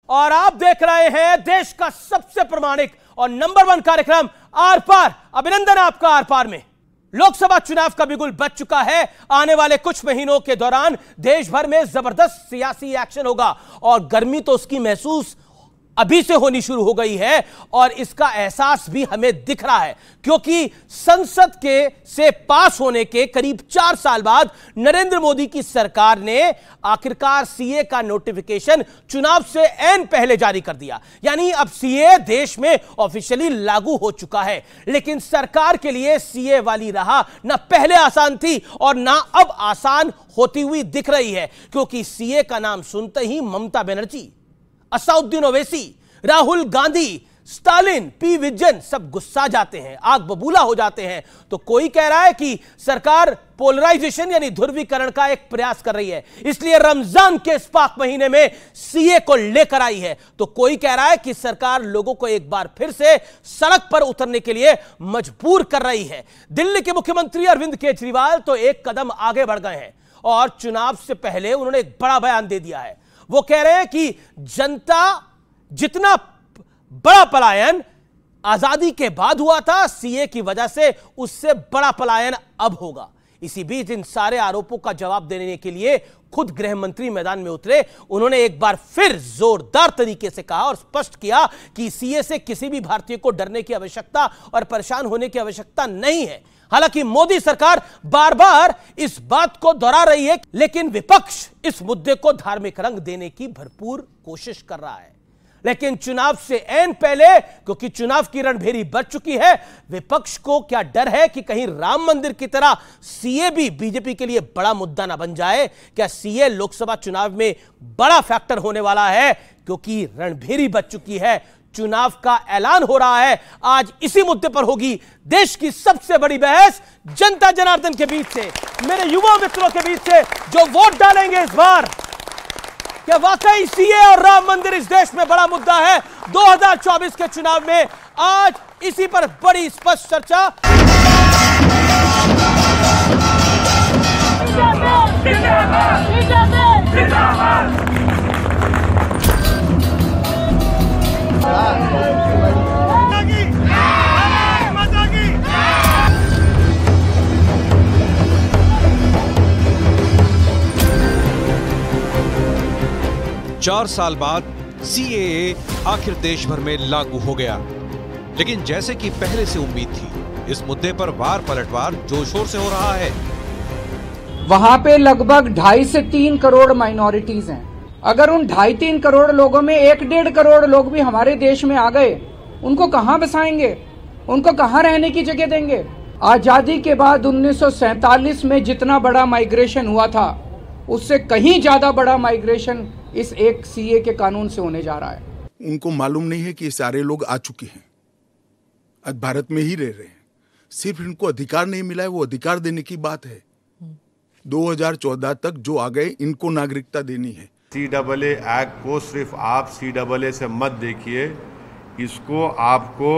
और आप देख रहे हैं देश का सबसे प्रामाणिक और नंबर 1 कार्यक्रम आर पार। अभिनंदन आपका आर पार में। लोकसभा चुनाव का बिगुल बज चुका है। आने वाले कुछ महीनों के दौरान देश भर में जबरदस्त सियासी एक्शन होगा और गर्मी तो उसकी महसूस अभी से होनी शुरू हो गई है और इसका एहसास भी हमें दिख रहा है, क्योंकि संसद के से पास होने के करीब 4 साल बाद नरेंद्र मोदी की सरकार ने आखिरकार सीए का नोटिफिकेशन चुनाव से ऐन पहले जारी कर दिया। यानी अब सीए देश में ऑफिशियली लागू हो चुका है। लेकिन सरकार के लिए सीए वाली राह ना पहले आसान थी और ना अब आसान होती हुई दिख रही है, क्योंकि सीए का नाम सुनते ही ममता बनर्जी, असदुद्दीन ओवैसी, राहुल गांधी, स्टालिन, पी विजयन सब गुस्सा जाते हैं, आग बबूला हो जाते हैं। तो कोई कह रहा है कि सरकार पोलराइजेशन यानी ध्रुवीकरण का एक प्रयास कर रही है, इसलिए रमजान के इस पाक महीने में सीए को लेकर आई है। तो कोई कह रहा है कि सरकार लोगों को एक बार फिर से सड़क पर उतरने के लिए मजबूर कर रही है। दिल्ली के मुख्यमंत्री अरविंद केजरीवाल तो एक कदम आगे बढ़ गए हैं और चुनाव से पहले उन्होंने एक बड़ा बयान दे दिया है। वो कह रहे हैं कि जनता जितना बड़ा पलायन आजादी के बाद हुआ था सीए की वजह से, उससे बड़ा पलायन अब होगा। इसी बीच इन सारे आरोपों का जवाब देने के लिए खुद गृह मंत्री मैदान में उतरे। उन्होंने एक बार फिर जोरदार तरीके से कहा और स्पष्ट किया कि सीए से किसी भी भारतीय को डरने की आवश्यकता और परेशान होने की आवश्यकता नहीं है। हालांकि मोदी सरकार बार बार इस बात को दोहरा रही है, लेकिन विपक्ष इस मुद्दे को धार्मिक रंग देने की भरपूर कोशिश कर रहा है। लेकिन चुनाव से ऐन पहले, क्योंकि चुनाव की रणभेरी बच चुकी है, विपक्ष को क्या डर है कि कहीं राम मंदिर की तरह सीए भी बीजेपी के लिए बड़ा मुद्दा ना बन जाए। क्या सीए लोकसभा चुनाव में बड़ा फैक्टर होने वाला है, क्योंकि रणभेरी बच चुकी है, चुनाव का ऐलान हो रहा है। आज इसी मुद्दे पर होगी देश की सबसे बड़ी बहस, जनता जनार्दन के बीच से, मेरे युवा मित्रों के बीच से जो वोट डालेंगे इस बार। क्या वाकई सीए और राम मंदिर इस देश में बड़ा मुद्दा है 2024 के चुनाव में? आज इसी पर बड़ी स्पष्ट चर्चा। 4 साल बाद सीएए आखिर देश भर में लागू हो गया, लेकिन जैसे कि पहले से उम्मीद थी, इस मुद्दे पर वार पलटवार जोर शोर से हो रहा है। वहां पे लगभग 2.5 से 3 करोड़ माइनॉरिटीज हैं। अगर उन 2.5-3 करोड़ लोगों में 1-1.5 करोड़ लोग भी हमारे देश में आ गए, उनको कहां बसाएंगे? उनको कहां रहने की जगह देंगे? आजादी के बाद 1947 में जितना बड़ा माइग्रेशन हुआ था, उससे कहीं ज्यादा बड़ा माइग्रेशन इस एक सीए के कानून से होने जा रहा है। उनको मालूम नहीं है कि ये सारे लोग आ चुके हैं, आज भारत में ही रह रहे हैं, सिर्फ इनको अधिकार नहीं मिला है, वो अधिकार देने की बात है। 2014 तक जो आ गए, इनको नागरिकता देनी है। सीएए एक्ट को सिर्फ आप सीएए से मत देखिए, इसको आपको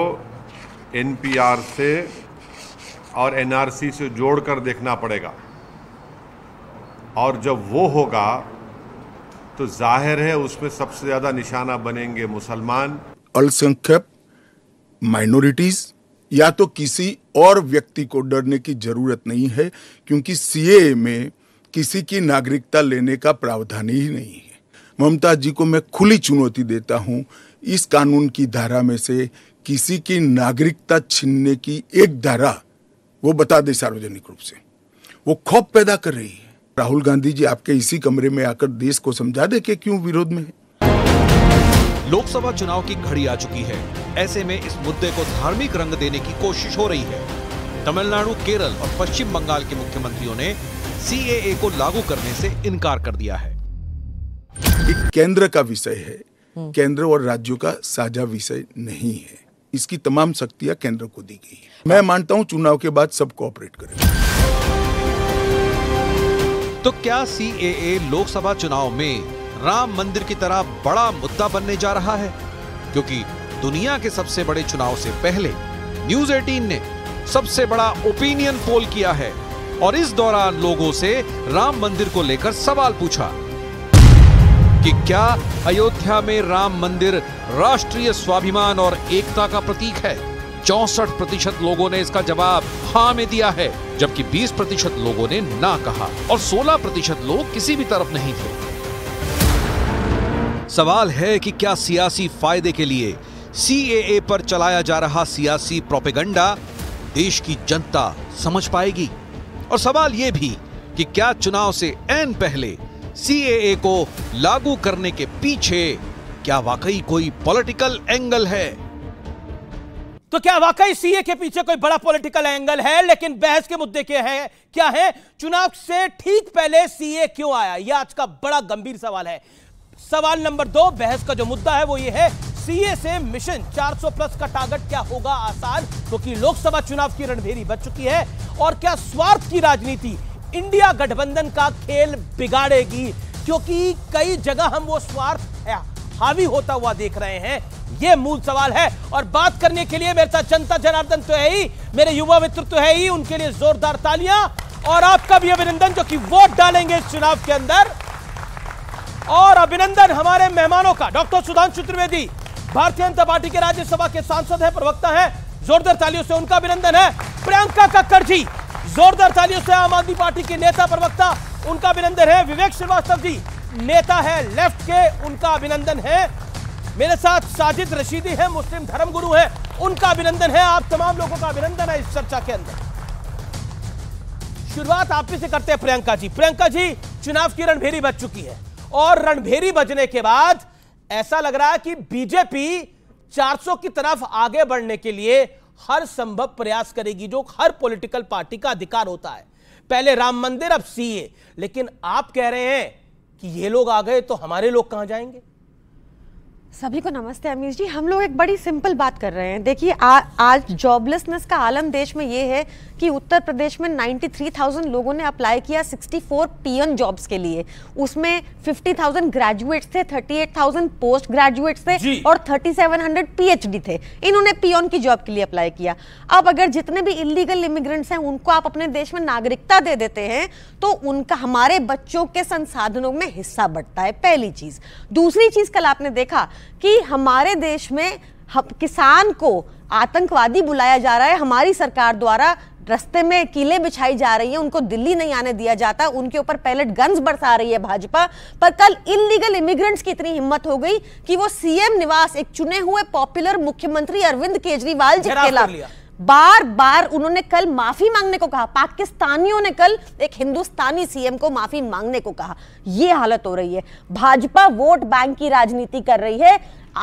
एनपीआर से और एनआरसी से जोड़कर देखना पड़ेगा, और जब वो होगा तो जाहिर है उसमें सबसे ज्यादा निशाना बनेंगे मुसलमान, अल्पसंख्यक, माइनॉरिटीज। या तो किसी और व्यक्ति को डरने की जरूरत नहीं है, क्योंकि सीए में किसी की नागरिकता लेने का प्रावधान ही नहीं है। ममता जी को मैं खुली चुनौती देता हूं, इस कानून की धारा में से किसी की नागरिकता छीनने की एक धारा वो बता दे सार्वजनिक रूप से। वो खौफ पैदा कर रही है। राहुल गांधी जी आपके इसी कमरे में आकर देश को समझा दे कि क्यों विरोध में है। लोकसभा चुनाव की घड़ी आ चुकी है, ऐसे में इस मुद्दे को धार्मिक रंग देने की कोशिश हो रही है। तमिलनाडु, केरल और पश्चिम बंगाल के मुख्यमंत्रियों ने सीएए को लागू करने से इनकार कर दिया है। एक केंद्र का विषय है, केंद्र और राज्यों का साझा विषय नहीं है। इसकी तमाम शक्तियां केंद्र को दी गई है। मैं मानता हूं चुनाव के बाद सब कोऑपरेट करेंगे। तो क्या सीएए लोकसभा चुनाव में राम मंदिर की तरह बड़ा मुद्दा बनने जा रहा है? क्योंकि दुनिया के सबसे बड़े चुनाव से पहले न्यूज़ 18 ने सबसे बड़ा ओपिनियन पोल किया है और इस दौरान लोगों से राम मंदिर को लेकर सवाल पूछा। कि क्या अयोध्या में राम मंदिर राष्ट्रीय स्वाभिमान और एकता का प्रतीक है? 64% लोगों ने इसका जवाब हाँ में दिया है, जबकि 20% लोगों ने ना कहा और 16% लोग किसी भी तरफ नहीं थे। सवाल है कि क्या सियासी फायदे के लिए सीएए पर चलाया जा रहा सियासी प्रोपेगेंडा देश की जनता समझ पाएगी? और सवाल यह भी कि क्या चुनाव से ऐन पहले सीएए को लागू करने के पीछे क्या वाकई कोई पॉलिटिकल एंगल है? तो क्या वाकई सीए के पीछे कोई बड़ा पॉलिटिकल एंगल है? लेकिन बहस के मुद्दे क्या है? चुनाव से ठीक पहले सीए क्यों आया? यह आज का बड़ा गंभीर सवाल है। सवाल नंबर 2, बहस का जो मुद्दा है वो ये है, सीए से मिशन 400 प्लस का टारगेट क्या होगा आसान? क्योंकि लोकसभा चुनाव की रणभेरी बच चुकी है। और क्या स्वार्थ की राजनीति इंडिया गठबंधन का खेल बिगाड़ेगी? क्योंकि कई जगह हम वो स्वार्थ हावी होता हुआ देख रहे हैं। यह मूल सवाल है। और बात करने के लिए मेरे साथ जनता जनार्दन तो है ही, मेरे युवा मित्र तो है ही, उनके लिए जोरदार तालियां और आपका भी अभिनंदन जो कि वोट डालेंगे इस चुनाव के अंदर। और अभिनंदन हमारे मेहमानों का, डॉक्टर सुधांशु त्रिवेदी भारतीय जनता पार्टी के राज्यसभा के सांसद है, प्रवक्ता है, जोरदार तालियों से उनका अभिनंदन है। प्रियंका कक्कड़ जी जोरदार तालियों से आम आदमी पार्टी के नेता प्रवक्ता, उनका अभिनंदन है। विवेक श्रीवास्तव जी नेता है लेफ्ट के, उनका अभिनंदन है। मेरे साथ साजिद रशीदी है, मुस्लिम धर्मगुरु है, उनका अभिनंदन है। आप तमाम लोगों का अभिनंदन है इस चर्चा के अंदर। शुरुआत आप ही से करते हैं प्रियंका जी। प्रियंका जी, चुनाव की रणभेरी बज चुकी है और रणभेरी बजने के बाद ऐसा लग रहा है कि बीजेपी 400 की तरफ आगे बढ़ने के लिए हर संभव प्रयास करेगी, जो हर पॉलिटिकल पार्टी का अधिकार होता है। पहले राम मंदिर, अब सीए। लेकिन आप कह रहे हैं कि ये लोग आ गए तो हमारे लोग कहां जाएंगे? सभी को नमस्ते अमीश जी। हम लोग एक बड़ी सिंपल बात कर रहे हैं। देखिए आज जॉबलेसनेस का आलम देश में ये है कि उत्तर प्रदेश में 93,000 लोगों ने अप्लाई किया 64 पीएन जॉब्स के लिए। उसमें 50,000 ग्रेजुएट्स थे, 38,000 पोस्ट ग्रेजुएट्स थे और 3700 पीएचडी थे। इन्होंने पीएन की जॉब के लिए अप्लाई किया। अब अगर जितने भी इलीगल इमिग्रेंट्स हैं उनको आप अपने देश में नागरिकता दे देते हैं तो उनका हमारे बच्चों के संसाधनों में हिस्सा बढ़ता है, पहली चीज। दूसरी चीज, कल आपने देखा कि हमारे देश में किसान को आतंकवादी बुलाया जा रहा है, हमारी सरकार द्वारा रास्ते में कीलें बिछाई जा रही हैं, उनको दिल्ली नहीं आने दिया जाता, उनके ऊपर पैलेट गन्स बरसा रही है भाजपा। पर कल इलीगल इमिग्रेंट्स की इतनी हिम्मत हो गई कि वो सीएम निवास, एक चुने हुए पॉपुलर मुख्यमंत्री अरविंद केजरीवाल जी के खिलाफ बार बार उन्होंने कल माफी मांगने को कहा। पाकिस्तानियों ने कल एक हिंदुस्तानी सीएम को माफी मांगने को कहा। ये हालत हो रही है। भाजपा वोट बैंक की राजनीति कर रही है।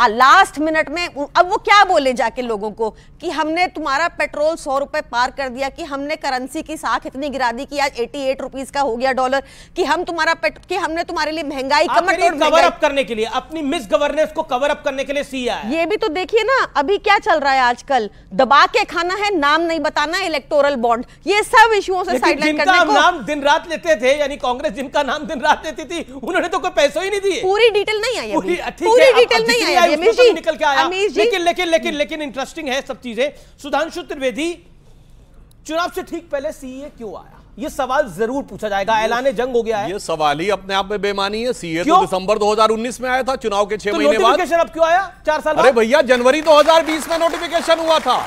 लास्ट मिनट में अब वो क्या बोले जाके लोगों को कि हमने तुम्हारा पेट्रोल 100 रुपए पार कर दिया, कि हमने करेंसी की साख इतनी गिरा दी कि आज 88 रुपीस का हो गया डॉलर, कि हम कि हमने तुम्हारे लिए महंगाई कवर अप करने के लिए, अपनी मिस गवर्नेंस को कवर अप करने के लिए सीए आया। ये भी तो देखिए ना, अभी क्या चल रहा है आजकल, दबा के खाना है, नाम नहीं बताना, इलेक्टोरल बॉन्ड, ये सब इशुओं से साइडलाइन करने को नाम दिन रात लेते थे, यानी कांग्रेस जिनका नाम दिन रात लेती थी, उन्होंने तो कोई पैसा ही नहीं दिए। पूरी डिटेल नहीं आई, पूरी डिटेल नहीं आई निकल के आया। लेकिन इंटरेस्टिंग है सब चीजें। सुधांशु त्रिवेदी, चुनाव से ठीक पहले सीए क्यों आया? ये सवाल जरूर पूछा जाएगा। ऐलान जंग हो गया है। ये सवाल ही अपने आप में बेमानी है। सीए तो दिसंबर 2019 में आया था, चुनाव के 6 महीने बाद। नोटिफिकेशन अब क्यों आया 4 साल बाद? अरे भैया, जनवरी 2020 में नोटिफिकेशन हुआ था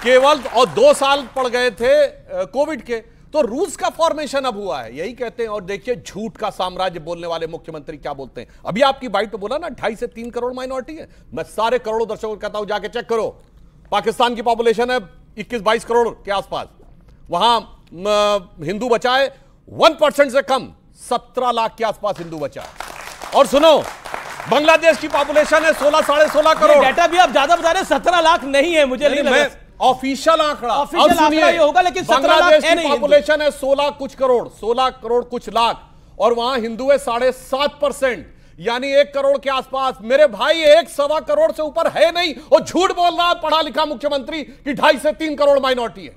केवल, और 2 साल पड़ गए थे कोविड के। तो रूल्स का फॉर्मेशन अब हुआ है, यही कहते हैं। और देखिए, झूठ का साम्राज्य बोलने वाले मुख्यमंत्री क्या बोलते हैं। अभी आपकी बाइट पे बोला ना 2.5 से 3 करोड़ माइनॉरिटी है। मैं सारे करोड़ों दर्शकों को कहता हूं, जाके चेक करो। पाकिस्तान की पॉपुलेशन है 21-22 करोड़ के आसपास। वहां हिंदू बचा है 1% से कम, 17 लाख के आसपास हिंदू बचा है। और सुनो, बांग्लादेश की पॉपुलेशन है 16-16.5 करोड़। डेटा भी आप ज्यादा बता रहे हैं, 17 लाख नहीं है, मुझे नहीं लगा। ऑफिशियल आंकड़ा ये होगा, लेकिन 17 लाख है नहीं। पॉपुलेशन है 16 कुछ करोड़, 16 करोड़ कुछ लाख, और वहां हिंदू है 7.5%, यानी 1 करोड़ के आसपास। मेरे भाई, 1.25 करोड़ से ऊपर है नहीं। और झूठ बोल रहा पढ़ा लिखा मुख्यमंत्री कि 2.5 से 3 करोड़ माइनॉरिटी है।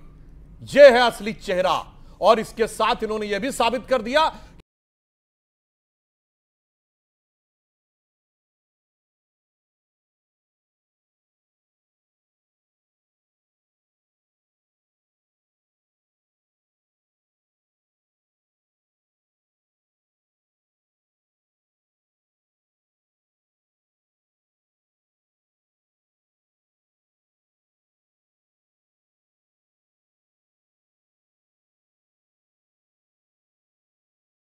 यह है असली चेहरा। और इसके साथ इन्होंने यह भी साबित कर दिया